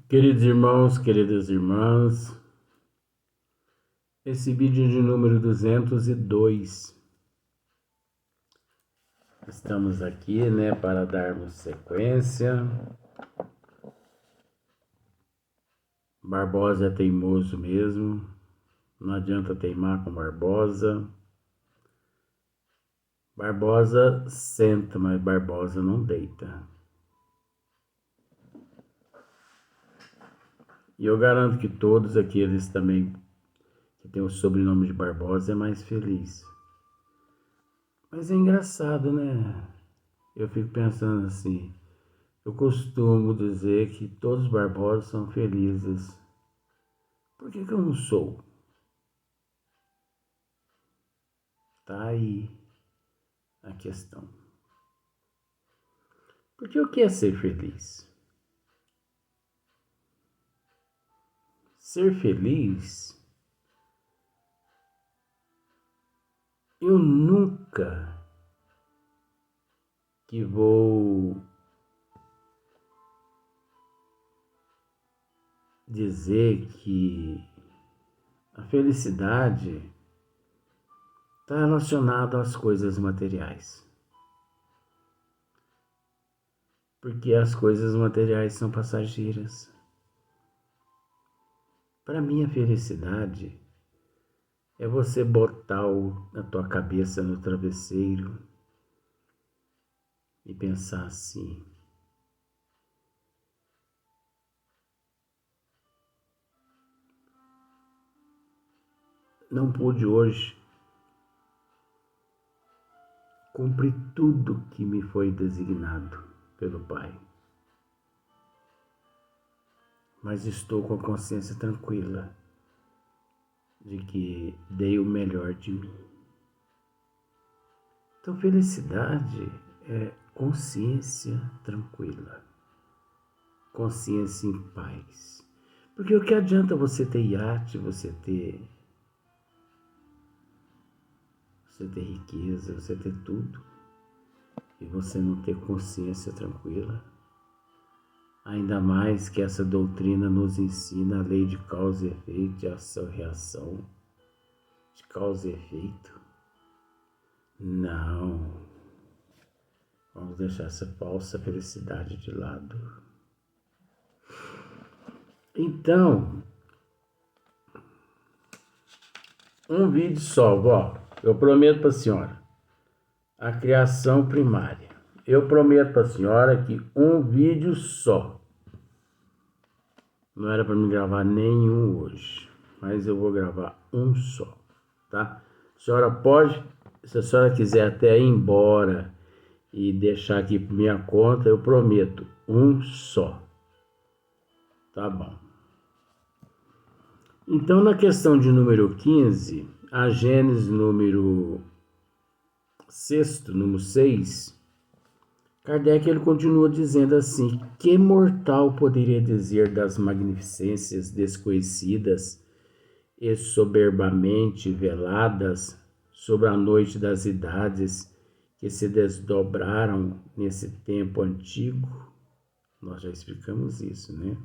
Queridos irmãos, queridas irmãs, esse vídeo de número 202. Estamos aqui, para darmos sequência. Barbosa é teimoso mesmo, não adianta teimar com Barbosa. Barbosa senta, mas Barbosa não deita. E eu garanto que todos aqueles também que têm o sobrenome de Barbosa é mais feliz. Mas é engraçado, né? Eu fico pensando assim, eu costumo dizer que todos os Barbosas são felizes. Por que eu não sou? Tá aí a questão. Porque o que é ser feliz? Ser feliz, eu nunca que vou dizer que a felicidade está relacionada às coisas materiais. Porque as coisas materiais são passageiras. Para mim, a felicidade é você botar a tua cabeça no travesseiro e pensar assim: não pude hoje cumprir tudo que me foi designado pelo Pai, mas estou com a consciência tranquila de que dei o melhor de mim. Então, felicidade é consciência tranquila, consciência em paz. Porque o que adianta você ter iate, você ter riqueza, você ter tudo, e você não ter consciência tranquila? Ainda mais que essa doutrina nos ensina a lei de causa e efeito, de ação e reação, de causa e efeito. Não. Vamos deixar essa falsa felicidade de lado. Então, um vídeo só, eu prometo para a senhora, a criação primária. Eu prometo para a senhora que um vídeo só. Não era para me gravar nenhum hoje, mas eu vou gravar um só, tá? A senhora pode, se a senhora quiser até ir embora e deixar aqui por minha conta, eu prometo, um só. Tá bom. Então, na questão de número 15, a Gênesis número 6, Kardec ele continua dizendo assim: que mortal poderia dizer das magnificências desconhecidas e soberbamente veladas sobre a noite das idades que se desdobraram nesse tempo antigo? Nós já explicamos isso, né?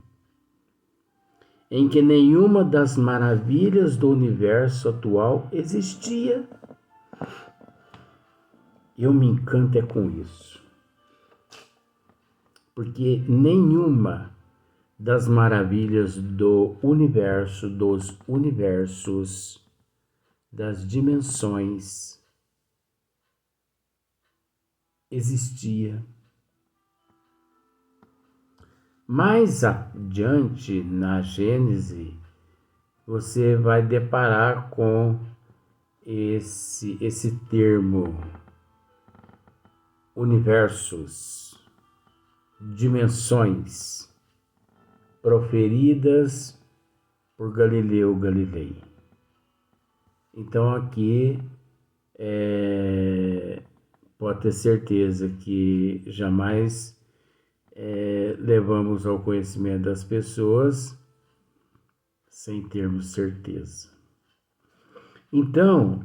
Em que nenhuma das maravilhas do universo atual existia. Eu me encanto com isso. Porque nenhuma das maravilhas do universo, dos universos, das dimensões existia. Mais adiante na Gênese, você vai deparar com esse termo universos, dimensões, proferidas por Galileu Galilei. Então aqui pode ter certeza que jamais levamos ao conhecimento das pessoas sem termos certeza. Então,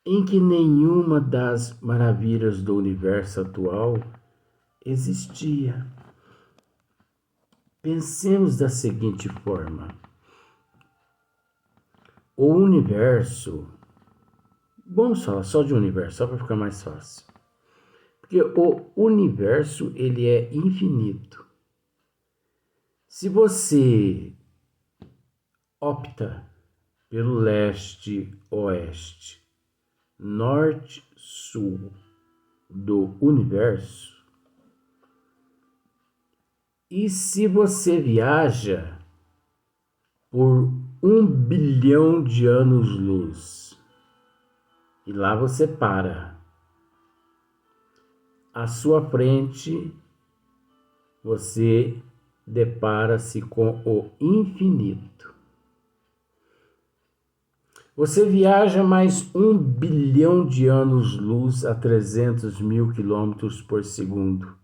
em que nenhuma das maravilhas do universo atual existia. Pensemos da seguinte forma: o universo, vamos falar só de universo, só para ficar mais fácil. Porque o universo, ele é infinito. Se você opta pelo leste-oeste, norte-sul do universo, e se você viaja por 1 bilhão de anos-luz, e lá você para, à sua frente você depara-se com o infinito. Você viaja mais 1 bilhão de anos-luz a 300 mil quilômetros por segundo.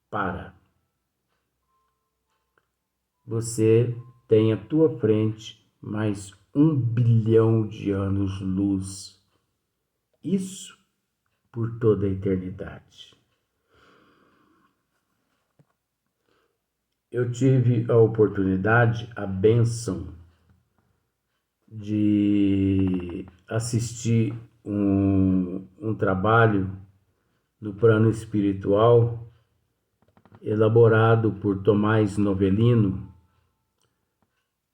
Para. Você tem à tua frente mais 1 bilhão de anos-luz. Isso por toda a eternidade. Eu tive a oportunidade, a bênção de assistir um trabalho no plano espiritual elaborado por Tomás Novelino,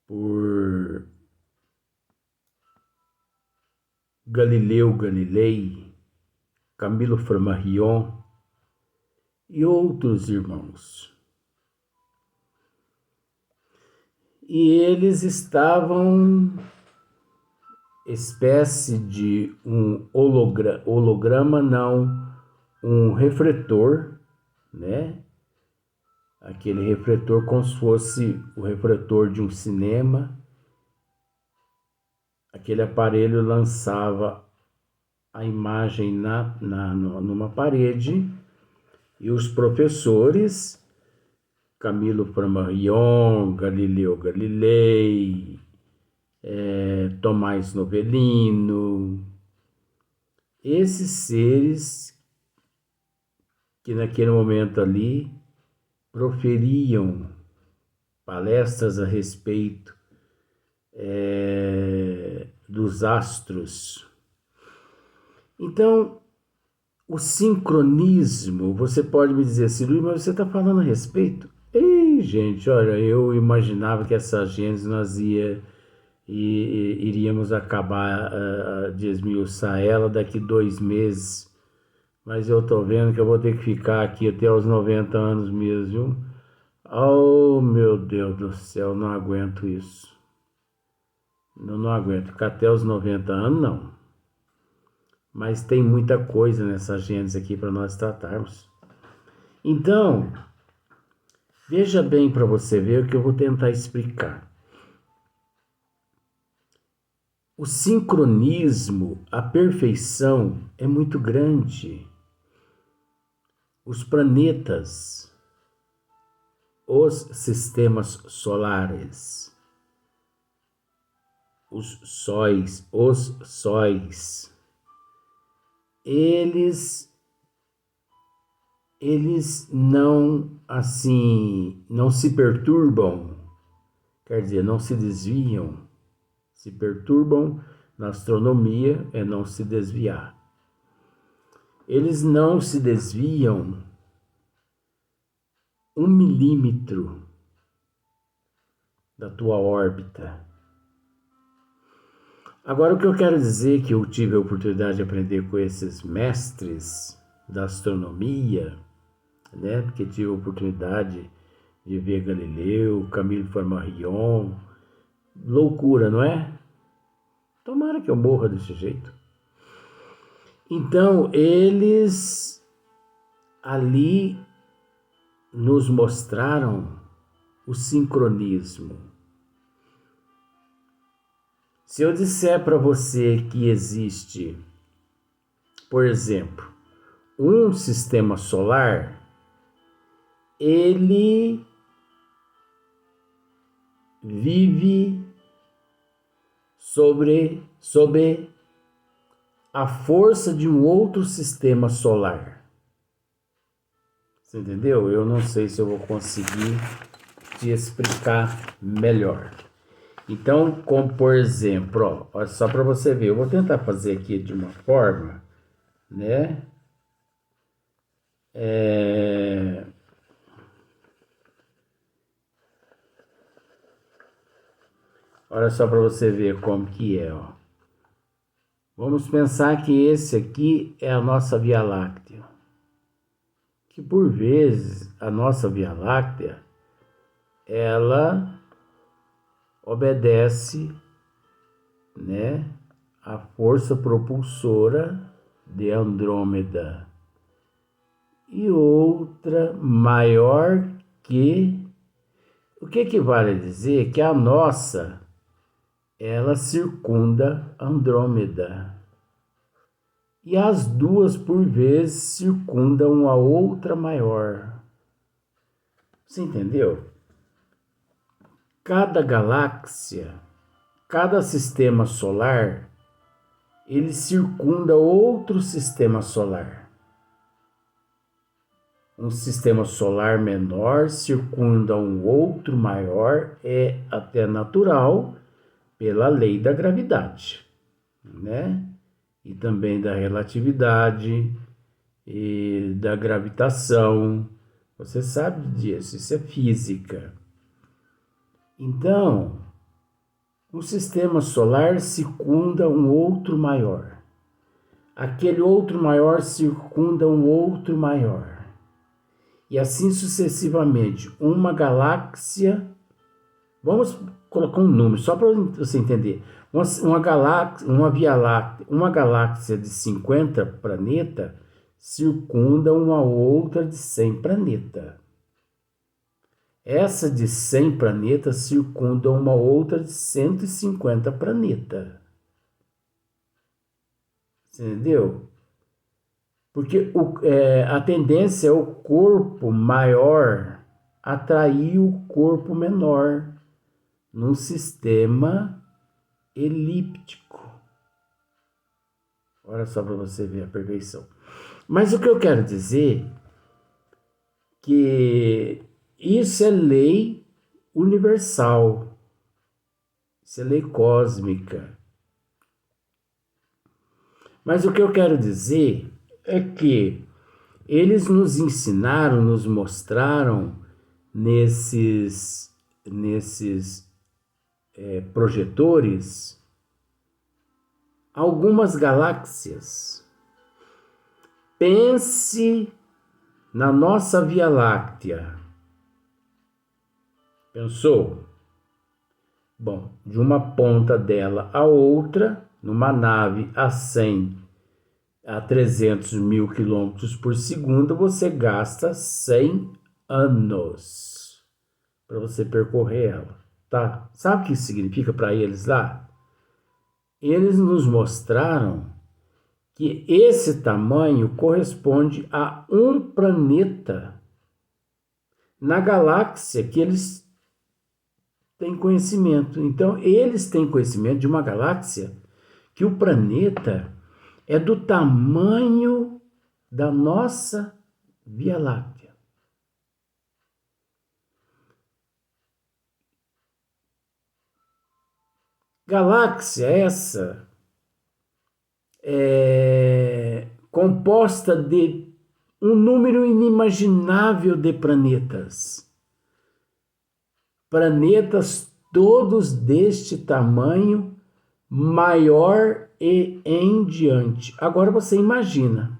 por Galileu Galilei, Camilo Flammarion e outros irmãos. E eles estavam espécie de um holograma não, um refletor, né? Aquele refletor como se fosse o refletor de um cinema. Aquele aparelho lançava a imagem numa parede e os professores, Camilo Flammarion, Galileu Galilei, Tomás Novelino, esses seres que naquele momento ali proferiam palestras a respeito dos astros. Então, o sincronismo, você pode me dizer assim, Luiz, mas você está falando a respeito? Ei, gente, olha, eu imaginava que essa gênese nós iríamos acabar de esmiuçar ela daqui 2 meses, mas eu tô vendo que eu vou ter que ficar aqui até os 90 anos mesmo, viu? Oh, meu Deus do céu, não aguento isso. Não aguento ficar até os 90 anos, não. Mas tem muita coisa nessa gênese aqui para nós tratarmos. Então, veja bem para você ver o que eu vou tentar explicar. O sincronismo, a perfeição é muito grande. Os planetas, os sistemas solares, os sóis, eles não se perturbam, quer dizer, não se desviam. Se perturbam na astronomia é não se desviar. Eles não se desviam 1 milímetro da tua órbita. Agora, o que eu quero dizer que eu tive a oportunidade de aprender com esses mestres da astronomia, né? Porque tive a oportunidade de ver Galileu, Camilo Flammarion. Loucura, não é? Tomara que eu morra desse jeito. Então, eles ali nos mostraram o sincronismo. Se eu disser para você que existe, por exemplo, um sistema solar, ele vive sob a força de um outro sistema solar. Você entendeu? Eu não sei se eu vou conseguir te explicar melhor. Então, como por exemplo, ó, só para você ver, eu vou tentar fazer aqui de uma forma, né? Olha só para você ver como que é, ó. Vamos pensar que esse aqui é a nossa Via Láctea. Que por vezes a nossa Via Láctea, ela obedece, né, à força propulsora de Andrômeda. E outra maior que... O que equivale a dizer que a nossa, ela circunda Andrômeda. E as duas, por vezes, circundam a outra maior. Você entendeu? Cada galáxia, cada sistema solar, ele circunda outro sistema solar. Um sistema solar menor circunda um outro maior, é até natural pela lei da gravidade, né? E também da relatividade e da gravitação. Você sabe disso, isso é física. Então, um sistema solar circunda um outro maior. Aquele outro maior circunda um outro maior. E assim sucessivamente. Uma galáxia... Vamos colocar um número, só para você entender. Uma galáxia, uma galáxia de 50 planetas circunda uma outra de 100 planetas. Essa de 100 planetas circunda uma outra de 150 planetas. Entendeu? Porque a tendência é o corpo maior atrair o corpo menor num sistema elíptico. Olha só para você ver a perfeição. Mas o que eu quero dizer que isso é lei universal, isso é lei cósmica. Mas o que eu quero dizer é que eles nos ensinaram, nos mostraram nesses projetores algumas galáxias. Pense na nossa Via Láctea. Pensou? Bom, de uma ponta dela à outra, numa nave a 100 a 300 mil quilômetros por segundo, você gasta 100 anos para você percorrer ela, tá? Sabe o que isso significa para eles lá? Eles nos mostraram que esse tamanho corresponde a um planeta na galáxia que eles têm conhecimento. Então, eles têm conhecimento de uma galáxia que o planeta é do tamanho da nossa Via Láctea. Galáxia essa composta de um número inimaginável de planetas. Planetas todos deste tamanho, maior e em diante. Agora você imagina.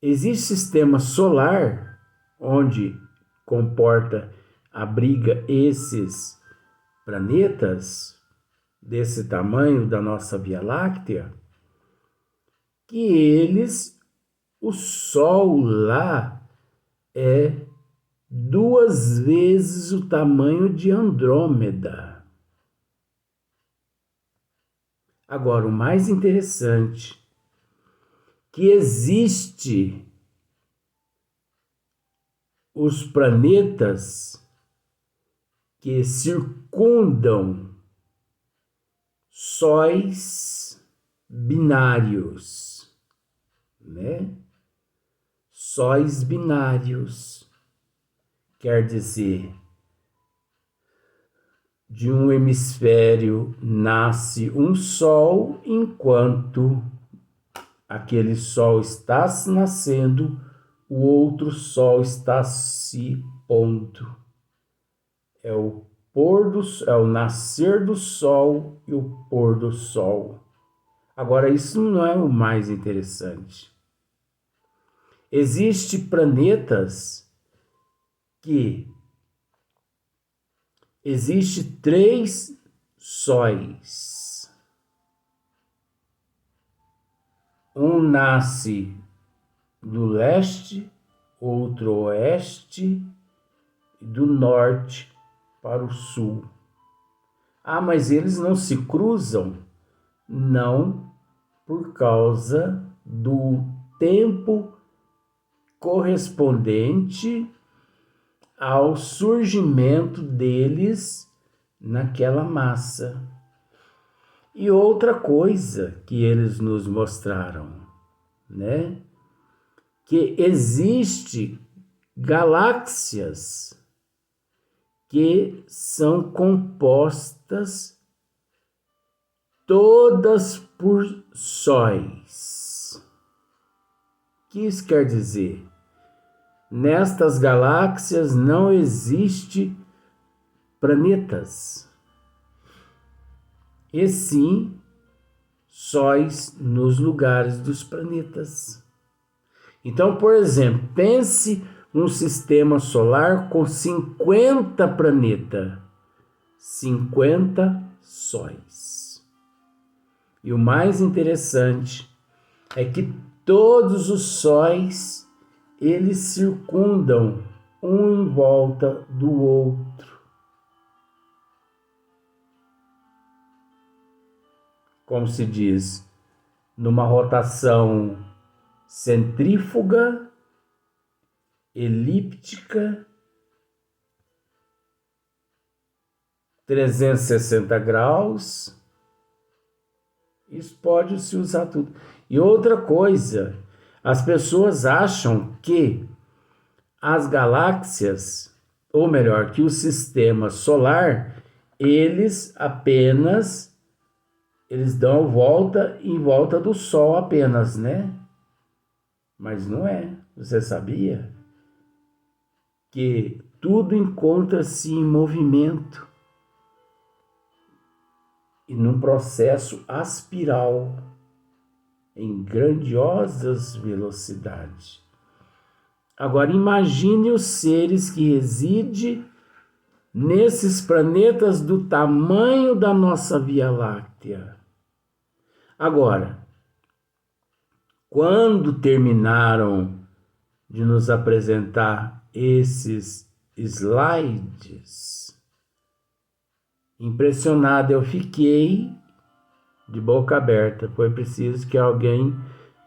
Existe sistema solar onde abriga esses planetas desse tamanho da nossa Via Láctea, que o Sol lá é 2 vezes o tamanho de Andrômeda. Agora, o mais interessante, que existe os planetas que circundam sóis binários, né? Sóis binários, quer dizer, de um hemisfério nasce um sol, enquanto aquele sol está nascendo, o outro sol está se pondo. É o nascer do sol e o pôr do sol. Agora, isso não é o mais interessante. Existem planetas que existem 3 sóis. Um nasce do leste, outro oeste, e do norte para o sul. Ah, mas eles não se cruzam? Não, por causa do tempo correspondente ao surgimento deles naquela massa. E outra coisa que eles nos mostraram, né? Que existe galáxias que são compostas todas por sóis. O que isso quer dizer? Nestas galáxias não existe planetas, e sim sóis nos lugares dos planetas. Então, por exemplo, pense um sistema solar com 50 planetas, 50 sóis. E o mais interessante é que todos os sóis eles circundam um em volta do outro. Como se diz, numa rotação centrífuga, elíptica, 360 graus. Isso pode se usar tudo. E outra coisa, as pessoas acham que as galáxias, ou melhor, que o sistema solar, eles dão volta em volta do Sol apenas, né? Mas não é. Você sabia que tudo encontra-se em movimento e num processo aspiral em grandiosas velocidades. Agora imagine os seres que residem nesses planetas do tamanho da nossa Via Láctea. Agora, quando terminaram de nos apresentar esses slides, impressionado eu fiquei de boca aberta. Foi preciso que alguém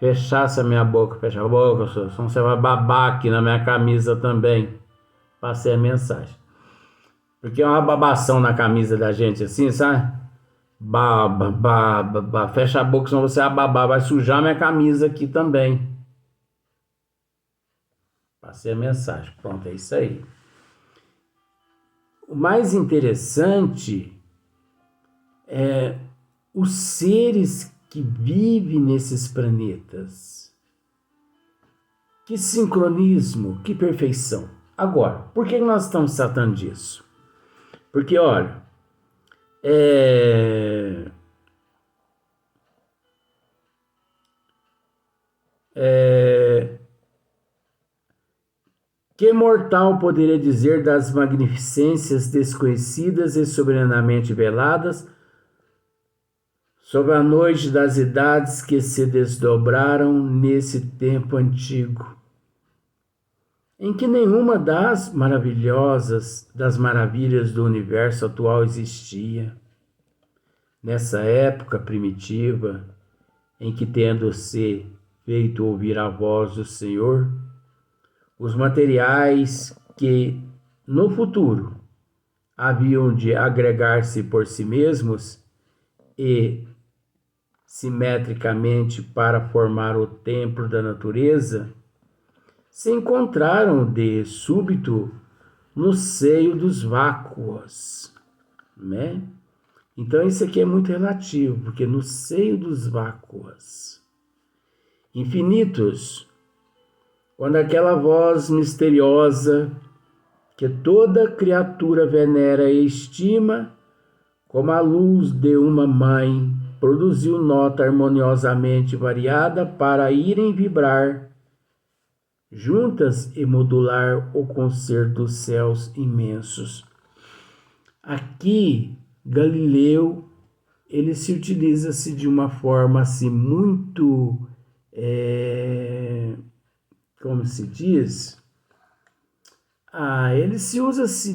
fechasse a minha boca. Fecha a boca, senão você vai babar aqui na minha camisa também. Passei a mensagem. Porque é uma babação na camisa da gente assim, sabe? Baba, baba, baba. Fecha a boca, senão você vai babar. Vai sujar minha camisa aqui também. Passei a mensagem. Pronto, é isso aí. O mais interessante é os seres que vivem nesses planetas. Que sincronismo, que perfeição. Agora, por que nós estamos tratando disso? Porque, olha, que mortal poderia dizer das magnificências desconhecidas e soberanamente veladas sobre a noite das idades que se desdobraram nesse tempo antigo, em que nenhuma das maravilhas do universo atual existia. Nessa época primitiva, em que tendo-se feito ouvir a voz do Senhor, os materiais que no futuro haviam de agregar-se por si mesmos e simetricamente para formar o templo da natureza, se encontraram de súbito no seio dos vácuos, né? Então isso aqui é muito relativo, porque no seio dos vácuos infinitos, quando aquela voz misteriosa que toda criatura venera e estima, como a luz de uma mãe, produziu nota harmoniosamente variada para irem vibrar juntas e modular o concerto dos céus imensos. Aqui, Galileu, ele se utiliza-se de uma forma assim muito, como se diz? Ele se usa-se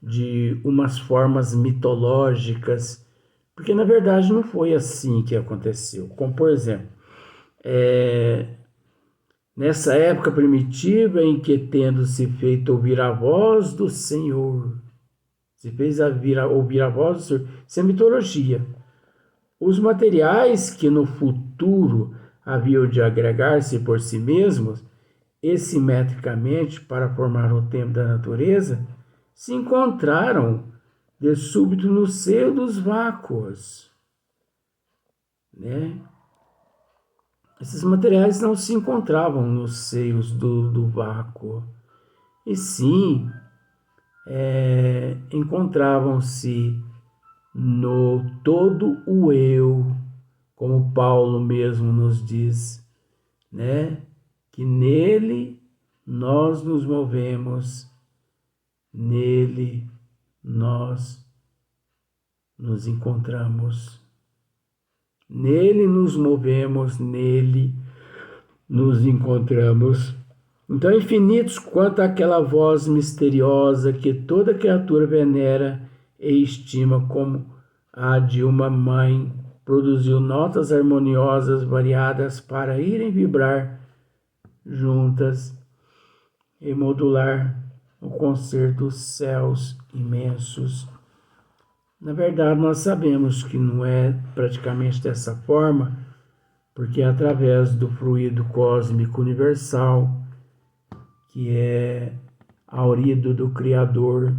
de umas formas mitológicas, porque na verdade não foi assim que aconteceu. Como por exemplo, nessa época primitiva em que, tendo-se feito ouvir a voz do Senhor, se fez ouvir a voz do Senhor, isso é mitologia. Os materiais que no futuro haviam de agregar-se por si mesmos e simetricamente para formar o templo da natureza, se encontraram de súbito no seio dos vácuos, né? Esses materiais não se encontravam nos seios do vácuo, e sim encontravam-se no todo o eu, como Paulo mesmo nos diz, né? Que nele nós nos movemos, nele nós nos encontramos, nele nos movemos, nele nos encontramos. Então, infinitos quanto àquela voz misteriosa que toda criatura venera e estima como a de uma mãe, produziu notas harmoniosas variadas para irem vibrar juntas e modular o concerto dos céus imensos. Na verdade, nós sabemos que não é praticamente dessa forma, porque é através do fluido cósmico universal, que é aurido do Criador,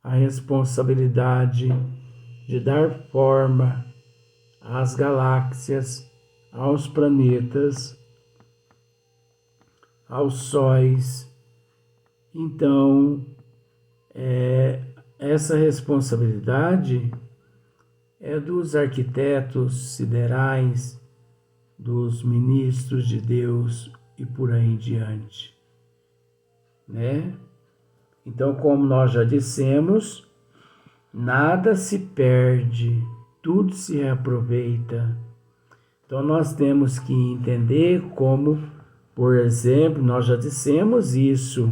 a responsabilidade de dar forma às galáxias, aos planetas, aos sóis. Então, essa responsabilidade é dos arquitetos siderais, dos ministros de Deus e por aí em diante, né? Então, como nós já dissemos, nada se perde, tudo se reaproveita. Então, nós temos que entender como, por exemplo, nós já dissemos isso,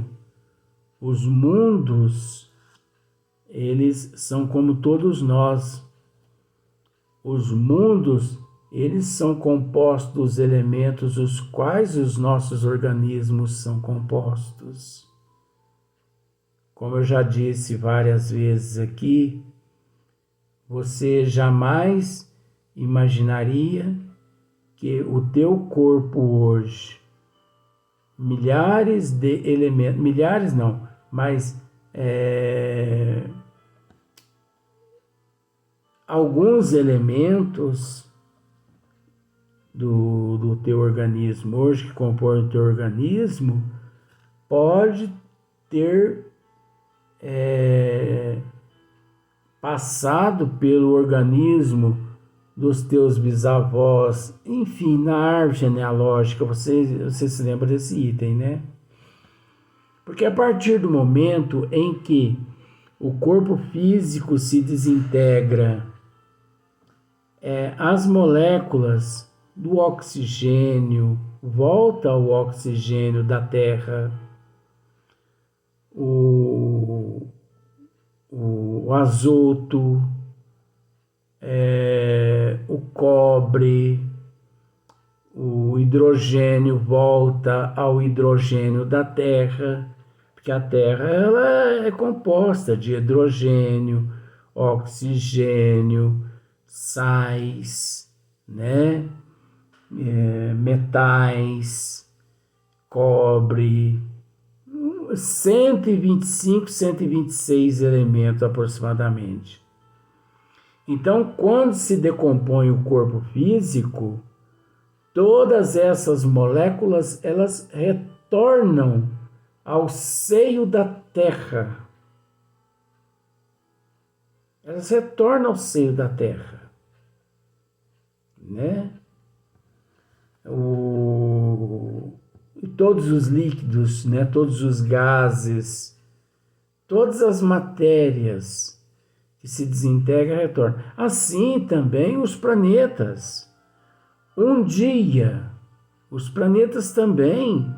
os mundos, eles são como todos nós. Os mundos, eles são compostos dos elementos os quais os nossos organismos são compostos. Como eu já disse várias vezes aqui, você jamais imaginaria que o teu corpo hoje, milhares de elementos, milhares não, mas alguns elementos do teu organismo hoje, que compõem o teu organismo, pode ter passado pelo organismo dos teus bisavós, enfim, na árvore genealógica, você se lembra desse item, né? Porque a partir do momento em que o corpo físico se desintegra, as moléculas do oxigênio, volta ao oxigênio da Terra, o azoto, o cobre, o hidrogênio volta ao hidrogênio da Terra, porque a Terra ela é composta de hidrogênio, oxigênio, sais, né? Metais, cobre, 125, 126 elementos aproximadamente. Então, quando se decompõe o corpo físico, todas essas moléculas, elas retornam ao seio da Terra. Elas retornam ao seio da Terra, né? Todos os líquidos, né? Todos os gases, todas as matérias que se desintegram retornam. Assim também os planetas. Um dia, os planetas também,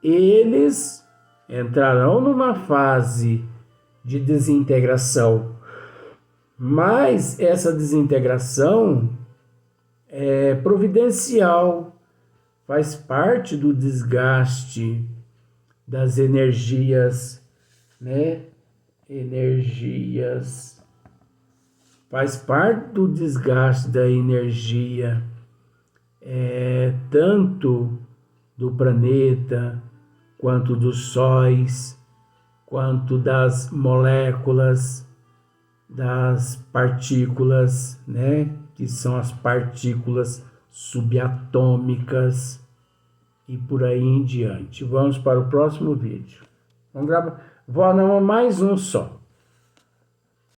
eles entrarão numa fase de desintegração. Mas essa desintegração é providencial, faz parte do desgaste das energias, né? Faz parte do desgaste da energia, tanto do planeta, quanto dos sóis, quanto das moléculas, das partículas, né? Que são as partículas subatômicas e por aí em diante. Vamos para o próximo vídeo. Vamos gravar mais um só.